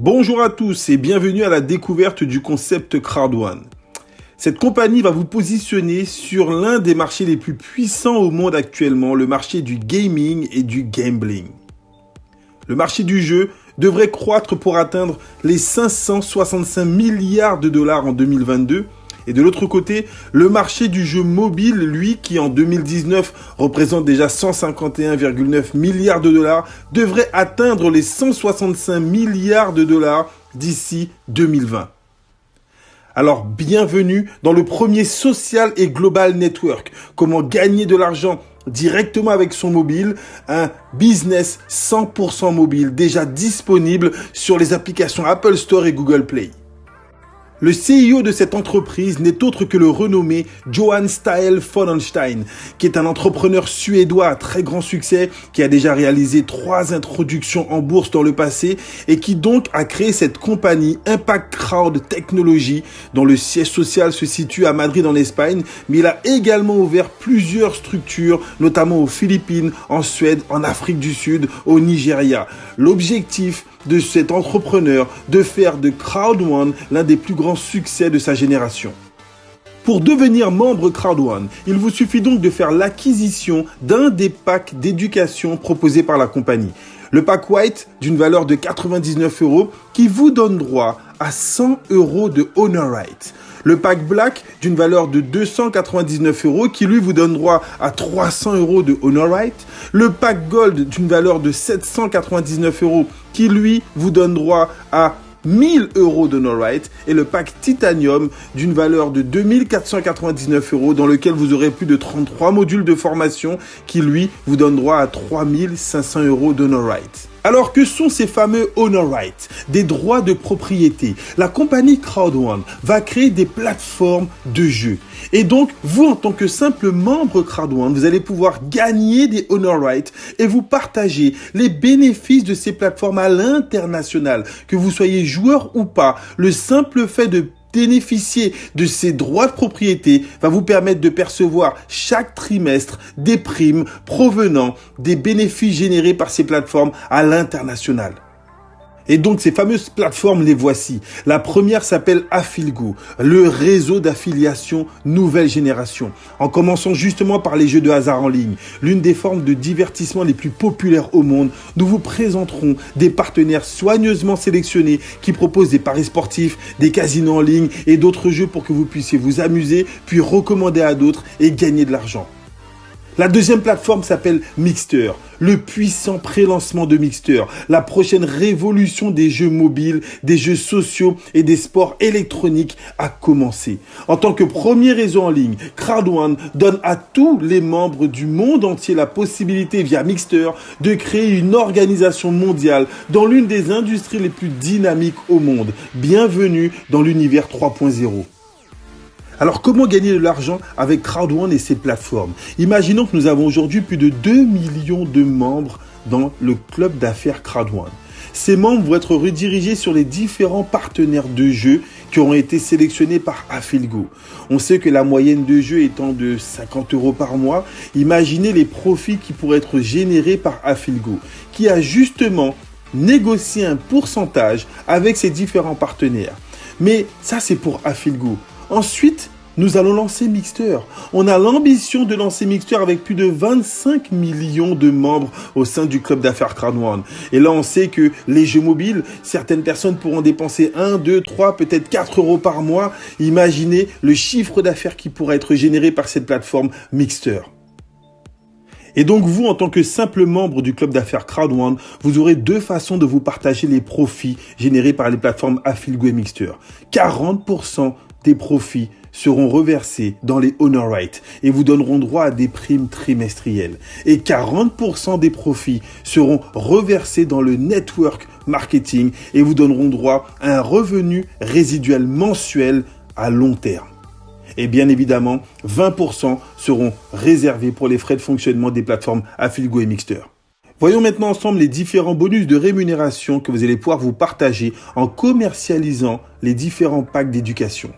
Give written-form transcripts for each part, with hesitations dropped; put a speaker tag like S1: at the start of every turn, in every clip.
S1: Bonjour à tous et bienvenue à la découverte du concept Crowd1. Cette compagnie va vous positionner sur l'un des marchés les plus puissants au monde actuellement, le marché du gaming et du gambling. Le marché du jeu devrait croître pour atteindre les 565 milliards de dollars en 2022. Et de l'autre côté, le marché du jeu mobile, lui, qui en 2019 représente déjà 151,9 milliards de dollars, devrait atteindre les 165 milliards de dollars d'ici 2020. Alors, bienvenue dans le premier social et global network. Comment gagner de l'argent directement avec son mobile, un business 100% mobile déjà disponible sur les applications Apple Store et Google Play. Le CEO de cette entreprise n'est autre que le renommé Johan Stael Fonnenstein, qui est un entrepreneur suédois à très grand succès, qui a déjà réalisé 3 introductions en bourse dans le passé et qui donc a créé cette compagnie Impact Crowd Technology, dont le siège social se situe à Madrid en Espagne, mais il a également ouvert plusieurs structures, notamment aux Philippines, en Suède, en Afrique du Sud, au Nigeria. L'objectif de cet entrepreneur de faire de Crowd1 l'un des plus grands succès de sa génération. Pour devenir membre Crowd1, il vous suffit donc de faire l'acquisition d'un des packs d'éducation proposés par la compagnie. Le pack White d'une valeur de 99 € qui vous donne droit à 100 € de Honor Right. Le pack Black d'une valeur de 299 € qui lui vous donne droit à 300 € de Honor Right. Le pack Gold d'une valeur de 799 € qui lui vous donne droit à 1000 € d'Honor Right. Et le pack Titanium d'une valeur de 2499 € dans lequel vous aurez plus de 33 modules de formation qui lui vous donne droit à 3500 € d'Honor Right. Alors que sont ces fameux Honor Rights, des droits de propriété? La compagnie Crowd1 va créer des plateformes de jeux. Et donc, vous en tant que simple membre Crowd1, vous allez pouvoir gagner des Honor Rights et vous partager les bénéfices de ces plateformes à l'international. Que vous soyez joueur ou pas, le simple fait de bénéficier de ces droits de propriété va vous permettre de percevoir chaque trimestre des primes provenant des bénéfices générés par ces plateformes à l'international. Et donc, ces fameuses plateformes, les voici. La première s'appelle Affiligo, le réseau d'affiliation nouvelle génération. En commençant justement par les jeux de hasard en ligne, l'une des formes de divertissement les plus populaires au monde, nous vous présenterons des partenaires soigneusement sélectionnés qui proposent des paris sportifs, des casinos en ligne et d'autres jeux pour que vous puissiez vous amuser, puis recommander à d'autres et gagner de l'argent. La deuxième plateforme s'appelle Mixter, le puissant pré-lancement de Mixter, la prochaine révolution des jeux mobiles, des jeux sociaux et des sports électroniques a commencé. En tant que premier réseau en ligne, Crowd1 donne à tous les membres du monde entier la possibilité via Mixter de créer une organisation mondiale dans l'une des industries les plus dynamiques au monde. Bienvenue dans l'univers 3.0. Alors, comment gagner de l'argent avec Crowd1 et ses plateformes? Imaginons que nous avons aujourd'hui plus de 2 millions de membres dans le club d'affaires Crowd1. Ces membres vont être redirigés sur les différents partenaires de jeux qui auront été sélectionnés par Affiligo. On sait que la moyenne de jeu étant de 50 € par mois, imaginez les profits qui pourraient être générés par Affiligo, qui a justement négocié un pourcentage avec ses différents partenaires. Mais ça, c'est pour Affiligo. Ensuite, nous allons lancer Mixter. On a l'ambition de lancer Mixter avec plus de 25 millions de membres au sein du club d'affaires Crowd1. Et là, on sait que les jeux mobiles, certaines personnes pourront dépenser 1, 2, 3, peut-être 4 € par mois. Imaginez le chiffre d'affaires qui pourrait être généré par cette plateforme Mixter. Et donc vous, en tant que simple membre du club d'affaires Crowd1, vous aurez 2 façons de vous partager les profits générés par les plateformes Affiligo et Mixter. 40% des profits seront reversés dans les Honor Rights et vous donneront droit à des primes trimestrielles. Et 40% des profits seront reversés dans le network marketing et vous donneront droit à un revenu résiduel mensuel à long terme. Et bien évidemment, 20% seront réservés pour les frais de fonctionnement des plateformes Affiligo et Mixter. Voyons maintenant ensemble les différents bonus de rémunération que vous allez pouvoir vous partager en commercialisant les différents packs d'éducation.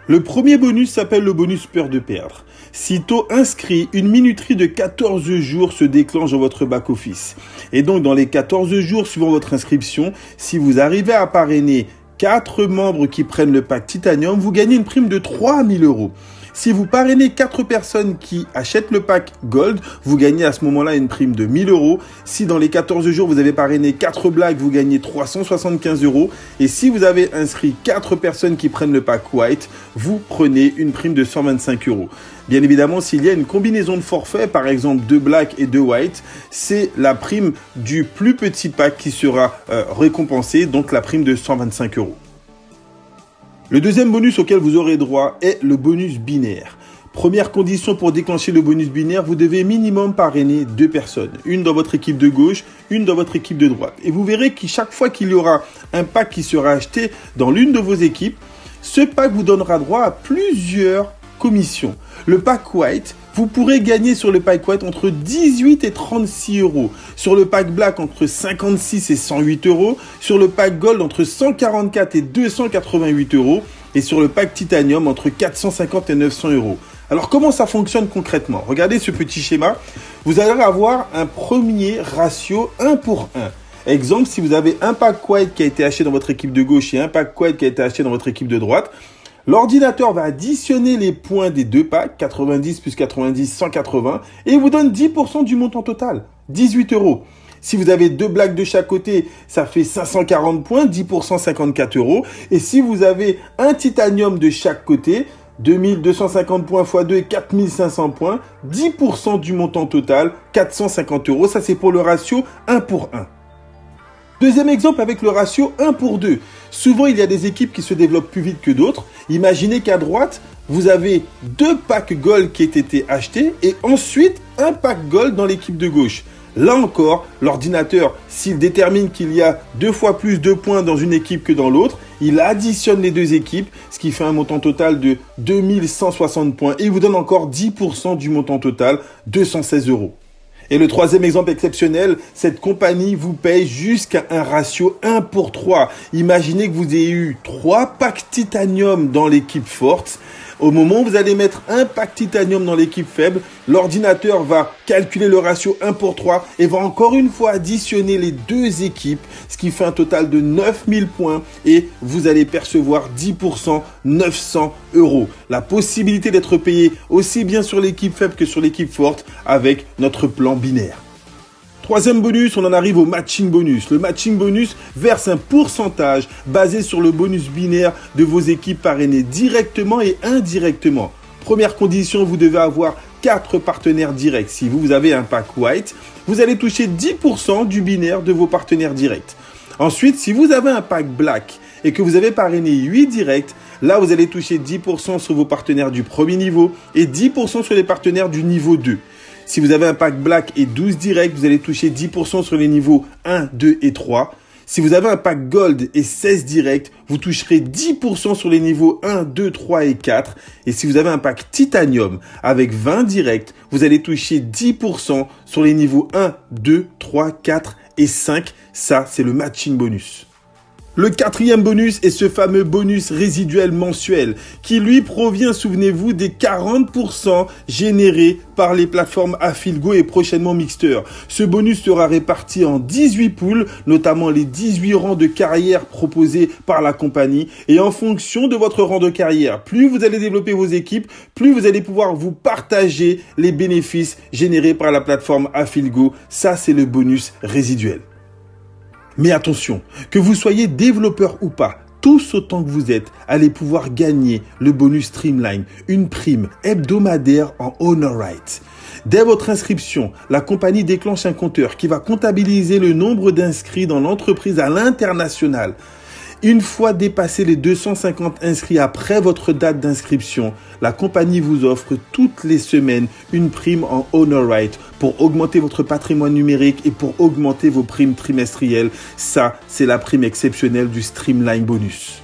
S1: Le premier bonus s'appelle le bonus peur de perdre. Sitôt inscrit, une minuterie de 14 jours se déclenche dans votre back-office. Et donc, dans les 14 jours suivant votre inscription, si vous arrivez à parrainer 4 membres qui prennent le pack Titanium, vous gagnez une prime de 3000 €. Si vous parrainez 4 personnes qui achètent le pack Gold, vous gagnez à ce moment-là une prime de 1000 €. Si dans les 14 jours, vous avez parrainé 4 blagues, vous gagnez 375 €. Et si vous avez inscrit 4 personnes qui prennent le pack White, vous prenez une prime de 125 €. Bien évidemment, s'il y a une combinaison de forfaits, par exemple 2 Black et 2 White, c'est la prime du plus petit pack qui sera récompensée, donc la prime de 125 €. Le deuxième bonus auquel vous aurez droit est le bonus binaire. Première condition pour déclencher le bonus binaire, vous devez minimum parrainer 2 personnes. Une dans votre équipe de gauche, une dans votre équipe de droite. Et vous verrez que chaque fois qu'il y aura un pack qui sera acheté dans l'une de vos équipes, ce pack vous donnera droit à plusieurs commissions. Le pack White, vous pourrez gagner sur le pack White entre 18 et 36 €. Sur le pack Black, entre 56 et 108 €. Sur le pack Gold, entre 144 et 288 €. Et sur le pack Titanium, entre 450 et 900 €. Alors, comment ça fonctionne concrètement? Regardez ce petit schéma. Vous allez avoir un premier ratio 1 pour 1. Exemple, si vous avez un pack White qui a été acheté dans votre équipe de gauche et un pack White qui a été acheté dans votre équipe de droite, l'ordinateur va additionner les points des deux packs, 90 plus 90, 180, et il vous donne 10% du montant total, 18 €. Si vous avez 2 blagues de chaque côté, ça fait 540 points, 10%, 54 €. Et si vous avez un titanium de chaque côté, 2250 points x 2, 4500 points, 10% du montant total, 450 €. Ça, c'est pour le ratio 1 pour 1. Deuxième exemple avec le ratio 1 pour 2. Souvent, il y a des équipes qui se développent plus vite que d'autres. Imaginez qu'à droite, vous avez 2 packs Gold qui aient été achetés et ensuite un pack Gold dans l'équipe de gauche. Là encore, l'ordinateur, s'il détermine qu'il y a 2 fois plus de points dans une équipe que dans l'autre, il additionne les deux équipes, ce qui fait un montant total de 2160 points et il vous donne encore 10% du montant total, 216 €. Et le troisième exemple exceptionnel, cette compagnie vous paye jusqu'à un ratio 1 pour 3. Imaginez que vous ayez eu 3 packs Titanium dans l'équipe forte. Au moment où vous allez mettre un pack Titanium dans l'équipe faible, l'ordinateur va calculer le ratio 1 pour 3 et va encore une fois additionner les deux équipes, ce qui fait un total de 9000 points et vous allez percevoir 10%, 900 €. La possibilité d'être payé aussi bien sur l'équipe faible que sur l'équipe forte avec notre plan binaire. Troisième bonus, on en arrive au matching bonus. Le matching bonus verse un pourcentage basé sur le bonus binaire de vos équipes parrainées directement et indirectement. Première condition, vous devez avoir 4 partenaires directs. Si vous avez un pack White, vous allez toucher 10% du binaire de vos partenaires directs. Ensuite, si vous avez un pack Black et que vous avez parrainé 8 directs, là vous allez toucher 10% sur vos partenaires du premier niveau et 10% sur les partenaires du niveau 2. Si vous avez un pack Black et 12 directs, vous allez toucher 10% sur les niveaux 1, 2 et 3. Si vous avez un pack Gold et 16 directs, vous toucherez 10% sur les niveaux 1, 2, 3 et 4. Et si vous avez un pack Titanium avec 20 directs, vous allez toucher 10% sur les niveaux 1, 2, 3, 4 et 5. Ça, c'est le matching bonus. Le quatrième bonus est ce fameux bonus résiduel mensuel qui lui provient, souvenez-vous, des 40% générés par les plateformes Affilgo et prochainement Mixter. Ce bonus sera réparti en 18 poules, notamment les 18 rangs de carrière proposés par la compagnie. Et en fonction de votre rang de carrière, plus vous allez développer vos équipes, plus vous allez pouvoir vous partager les bénéfices générés par la plateforme Affilgo. Ça, c'est le bonus résiduel. Mais attention, que vous soyez développeur ou pas, tous autant que vous êtes, allez pouvoir gagner le bonus Streamline, une prime hebdomadaire en Honor Right. Dès votre inscription, la compagnie déclenche un compteur qui va comptabiliser le nombre d'inscrits dans l'entreprise à l'international. Une fois dépassé les 250 inscrits après votre date d'inscription, la compagnie vous offre toutes les semaines une prime en Honor Right pour augmenter votre patrimoine numérique et pour augmenter vos primes trimestrielles. Ça, c'est la prime exceptionnelle du Streamline Bonus.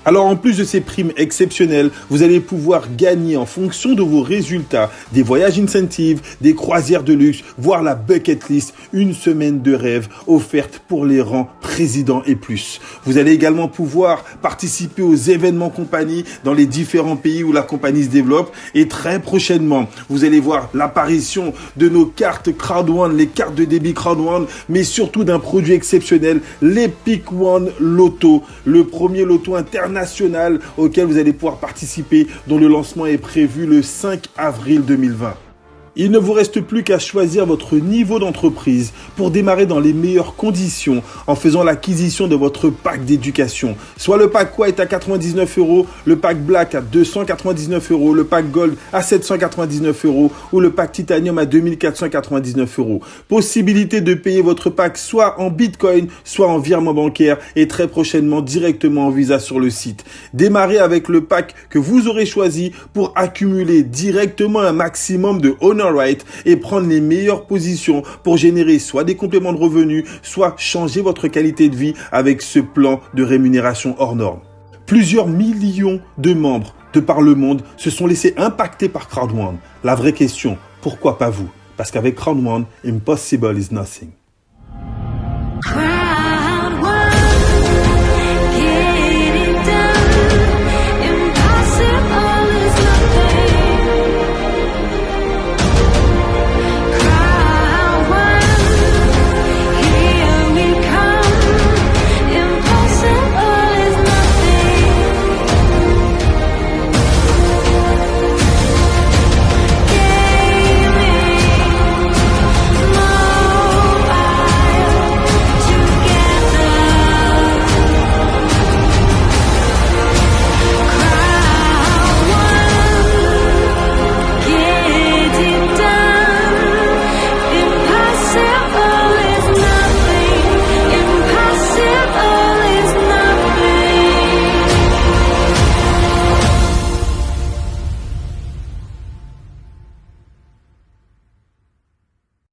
S1: Alors en plus de ces primes exceptionnelles, vous allez pouvoir gagner en fonction de vos résultats des voyages incentives, des croisières de luxe, voire la bucket list, une semaine de rêve offerte pour les rangs président et plus. Vous allez également pouvoir participer aux événements compagnie dans les différents pays où la compagnie se développe et très prochainement, vous allez voir l'apparition de nos cartes Crowd1, les cartes de débit Crowd1, mais surtout d'un produit exceptionnel, l'Epic One Lotto, le premier loto international auquel vous allez pouvoir participer, dont le lancement est prévu le 5 avril 2020. Il ne vous reste plus qu'à choisir votre niveau d'entreprise pour démarrer dans les meilleures conditions en faisant l'acquisition de votre pack d'éducation. Soit le pack White à 99 €, le pack Black à 299 €, le pack Gold à 799 € ou le pack Titanium à 2499 €. Possibilité de payer votre pack soit en Bitcoin, soit en virement bancaire et très prochainement directement en Visa sur le site. Démarrez avec le pack que vous aurez choisi pour accumuler directement un maximum de Honor Right et prendre les meilleures positions pour générer soit des compléments de revenus, soit changer votre qualité de vie avec ce plan de rémunération hors norme. Plusieurs millions de membres de par le monde se sont laissés impacter par Crowd1. La vraie question, pourquoi pas vous? Parce qu'avec Crowd1, impossible is nothing.